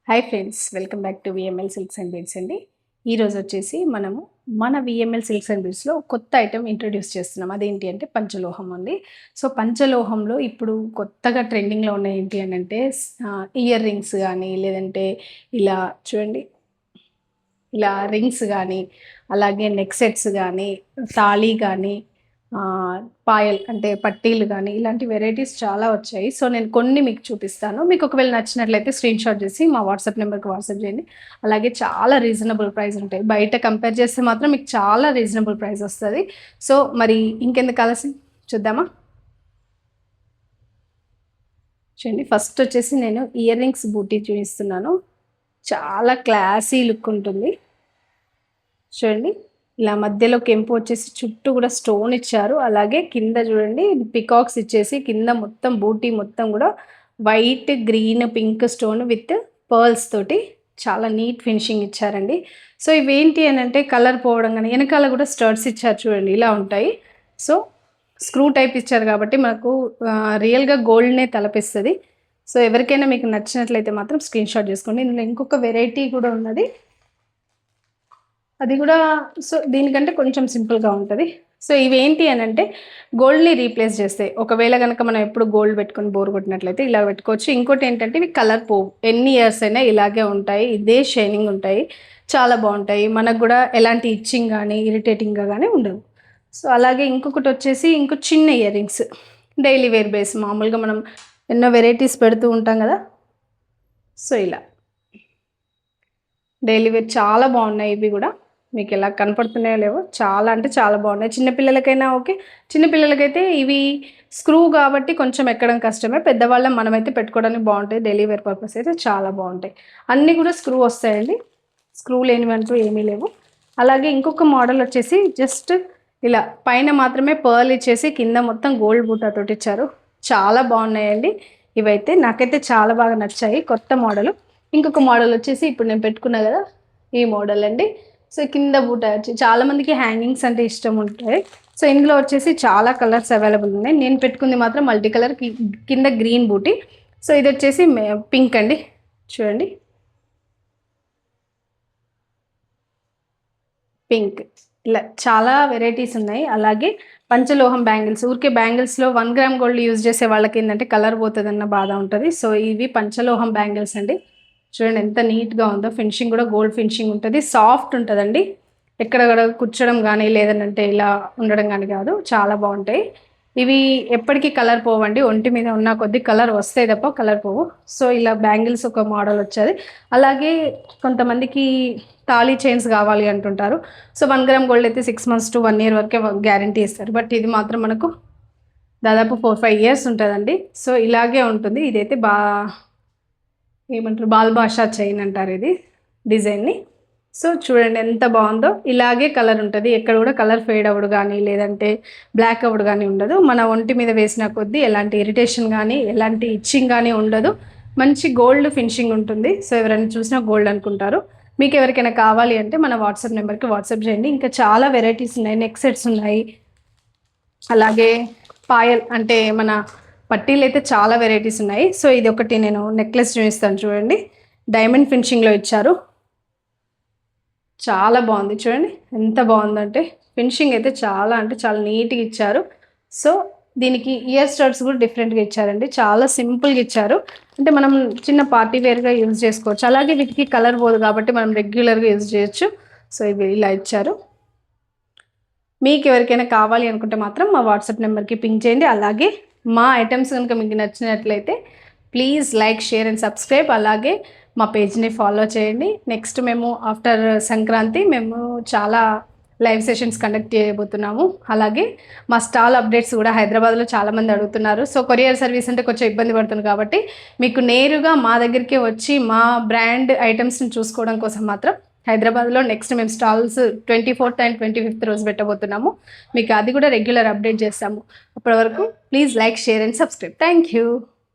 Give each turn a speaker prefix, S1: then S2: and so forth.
S1: Hi friends, welcome back to VML silks and beads అండి. ఈరోజు వచ్చేసి మనము మన విఎంఎల్ సిల్క్స్ అండ్ బీడ్స్లో కొత్త ఐటెం ఇంట్రడ్యూస్ చేస్తున్నాం. అదేంటి అంటే పంచలోహం ఉంది. సో పంచలోహంలో ఇప్పుడు కొత్తగా ట్రెండింగ్లో ఉన్న ఏంటి అని అంటే ఇయర్ రింగ్స్ కానీ, లేదంటే ఇలా చూడండి, ఇలా రింగ్స్ కానీ, అలాగే నెక్ సెట్స్ కానీ, తాళి కానీ, పాయల్ అంటే పట్టీలు కానీ, ఇలాంటి వెరైటీస్ చాలా వచ్చాయి. సో నేను కొన్ని మీకు చూపిస్తాను. మీకు ఒకవేళ నచ్చినట్లయితే స్క్రీన్ షాట్ చేసి మా వాట్సాప్ నెంబర్కి వాట్సాప్ చేయండి. అలాగే చాలా రీజనబుల్ ప్రైస్ ఉంటాయి. బయట కంపేర్ చేస్తే మాత్రం మీకు చాలా రీజనబుల్ ప్రైస్ వస్తుంది. సో మరి ఇంకెందుకు ఆలస్యం, చూద్దామా? చూడండి, ఫస్ట్ వచ్చేసి నేను ఇయర్ రింగ్స్ బూటీ చూపిస్తున్నాను. చాలా క్లాసీ లుక్ ఉంటుంది. చూడండి, ఇలా మధ్యలో కెంపు వచ్చేసి చుట్టూ కూడా స్టోన్ ఇచ్చారు. అలాగే కింద చూడండి పికాక్స్ ఇచ్చేసి కింద మొత్తం బూటీ మొత్తం కూడా white, green, pink stone with pearls తోటి చాలా నీట్ ఫినిషింగ్ ఇచ్చారండి. సో ఇవేంటి అని అంటే కలర్ పోవడం కానీ, వెనకాల కూడా స్టర్ట్స్ ఇచ్చారు చూడండి, ఇలా ఉంటాయి. సో స్క్రూ టైప్ ఇచ్చారు కాబట్టి మనకు రియల్గా గోల్డ్నే తలపిస్తుంది. సో ఎవరికైనా మీకు నచ్చినట్లయితే మాత్రం స్క్రీన్ షాట్ చేసుకోండి. ఇందులో ఇంకొక వెరైటీ కూడా ఉన్నది, అది కూడా సో దీనికంటే కొంచెం సింపుల్గా ఉంటుంది. సో ఇవేంటి అని అంటే గోల్డ్ని రీప్లేస్ చేస్తాయి. ఒకవేళ కనుక మనం ఎప్పుడు గోల్డ్ పెట్టుకొని బోర్ కొట్టినట్లయితే ఇలా పెట్టుకోవచ్చు. ఇంకోటి ఏంటంటే ఇవి కలర్ పోవు, ఎన్ని ఇయర్స్ అయినా ఇలాగే ఉంటాయి, ఇదే షైనింగ్ ఉంటాయి, చాలా బాగుంటాయి. మనకు కూడా ఎలాంటి ఇచ్చింగ్ కానీ ఇరిటేటింగ్గా కానీ ఉండవు. సో అలాగే ఇంకొకటి వచ్చేసి ఇంకో చిన్న earrings, daily wear base, మామూలుగా మనం ఎన్నో వెరైటీస్ పెడుతూ ఉంటాం కదా. సో ఇలా డైలీ వేర్ చాలా బాగున్నాయి. ఇవి కూడా మీకు ఎలా కనపడుతున్నాయో లేవో, చాలా అంటే చాలా బాగున్నాయి. చిన్నపిల్లలకైనా ఓకే, చిన్నపిల్లలకైతే ఇవి స్క్రూ కాబట్టి కొంచెం ఎక్కడం కష్టమే. పెద్దవాళ్ళం మనమైతే పెట్టుకోవడానికి బాగుంటాయి. డైలీ వేర్ పర్పస్ అయితే చాలా బాగుంటాయి. అన్నీ కూడా స్క్రూ వస్తాయండి, స్క్రూ లేనివంటూ ఏమీ లేవు. అలాగే ఇంకొక మోడల్ వచ్చేసి జస్ట్ ఇలా పైన మాత్రమే పర్ల్ ఇచ్చేసి కింద మొత్తం గోల్డ్ బూటాతోటి ఇచ్చారు. చాలా బాగున్నాయండి. ఇవైతే నాకైతే చాలా బాగా నచ్చాయి, కొత్త మోడల్. ఇంకొక మోడల్ వచ్చేసి ఇప్పుడు నేను పెట్టుకున్నా కదా, ఈ మోడల్ అండి. సో కింద బూట వచ్చి చాలామందికి హ్యాంగింగ్స్ అంటే ఇష్టం ఉంటాయి. సో ఇందులో వచ్చేసి చాలా కలర్స్ అవైలబుల్ ఉన్నాయి. నేను పెట్టుకుంది మాత్రం మల్టీ కలర్, కింద గ్రీన్ బూటీ. సో ఇది వచ్చేసి పింక్ అండి. చూడండి, పింక్, ఇలా చాలా వెరైటీస్ ఉన్నాయి. అలాగే పంచలోహం బ్యాంగిల్స్, ఊరికే బ్యాంగిల్స్లో 1 గ్రామ్ గోల్డ్ యూజ్ చేసే వాళ్ళకి ఏంటంటే కలర్ పోతుందన్న బాధ ఉంటుంది. సో ఇవి పంచలోహం బ్యాంగిల్స్ అండి. చూడండి ఎంత నీట్గా ఉందో, ఫినిషింగ్ కూడా గోల్డ్ ఫినిషింగ్ ఉంటుంది, సాఫ్ట్ ఉంటుందండి. ఎక్కడ కూర్చోడం కానీ లేదంటే ఇలా ఉండడం కానీ కాదు, చాలా బాగుంటాయి. ఇవి ఎప్పటికీ కలర్ పోవండి, ఒంటి మీద ఉన్న కొద్ది కలర్ వస్తాయి తప్ప కలర్ పోవు. సో ఇలా బ్యాంగిల్స్ ఒక మోడల్ వచ్చేది. అలాగే కొంతమందికి తాళీ చైన్స్ కావాలి అంటుంటారు. సో 1 గ్రామ్ గోల్డ్ అయితే 6 months to 1 year వరకే గ్యారంటీ ఇస్తారు. బట్ ఇది మాత్రం మనకు దాదాపు 4-5 years ఉంటుందండి. సో ఇలాగే ఉంటుంది. ఇదైతే ఏమంటారు, బాల్ బాషా చైన్ అంటారు ఇది డిజైన్ని. సో చూడండి ఎంత బాగుందో. ఇలాగే కలర్ ఉంటుంది, ఎక్కడ కూడా కలర్ ఫేడ్ అవ్వడు కానీ లేదంటే బ్లాక్ అవ్వడు కానీ ఉండదు. మన ఒంటి మీద వేసిన కొద్దీ ఎలాంటి ఇరిటేషన్ కానీ ఎలాంటి ఇచ్చింగ్ కానీ ఉండదు. మంచి గోల్డ్ ఫినిషింగ్ ఉంటుంది. సో ఎవరైనా చూసినా గోల్డ్ అనుకుంటారు. మీకు ఎవరికైనా కావాలి అంటే మన వాట్సాప్ నెంబర్కి వాట్సాప్ చేయండి. ఇంకా చాలా వెరైటీస్ ఉన్నాయి, నెక్ సెట్స్ ఉన్నాయి. అలాగే పాయల్ అంటే మన పట్టీలు అయితే చాలా వెరైటీస్ ఉన్నాయి. సో ఇది ఒకటి నేను నెక్లెస్ చూపిస్తాను. చూడండి, డైమండ్ ఫినిషింగ్లో ఇచ్చారు, చాలా బాగుంది. చూడండి ఎంత బాగుందంటే ఫినిషింగ్ అయితే చాలా అంటే చాలా నీట్గా ఇచ్చారు. సో దీనికి ఇయర్ స్టడ్స్ కూడా డిఫరెంట్గా ఇచ్చారండి, చాలా సింపుల్గా ఇచ్చారు. అంటే మనం చిన్న పార్టీ వేర్గా యూజ్ చేసుకోవచ్చు. అలాగే వీటికి కలర్ పోదు కాబట్టి మనం రెగ్యులర్గా యూజ్ చేయొచ్చు. సో ఇవి ఇలా ఇచ్చారు. మీకు ఎవరికైనా కావాలి అనుకుంటే మాత్రం మా వాట్సాప్ నెంబర్కి పింక్ చేయండి. అలాగే మా ఐటమ్స్ కనుక మీకు నచ్చినట్లయితే please like, share and subscribe. అలాగే మా పేజ్ని ఫాలో చేయండి. నెక్స్ట్ మేము ఆఫ్టర్ సంక్రాంతి మేము చాలా లైవ్ సెషన్స్ కండక్ట్ చేయబోతున్నాము. అలాగే మా స్టాల్ అప్డేట్స్ కూడా హైదరాబాద్లో చాలామంది అడుగుతున్నారు. సో కొరియర్ సర్వీస్ అంటే కొంచెం ఇబ్బంది పడుతుంది కాబట్టి మీకు నేరుగా మా దగ్గరికి వచ్చి మా బ్రాండ్ ఐటమ్స్ని చూసుకోవడం కోసం మాత్రం హైదరాబాద్లో నెక్స్ట్ మేము స్టాల్స్ 24th and 25th రోజు పెట్టబోతున్నాము. మీకు అది కూడా రెగ్యులర్ అప్డేట్ చేస్తాము. అప్పటి వరకు please like, share and subscribe. Thank you.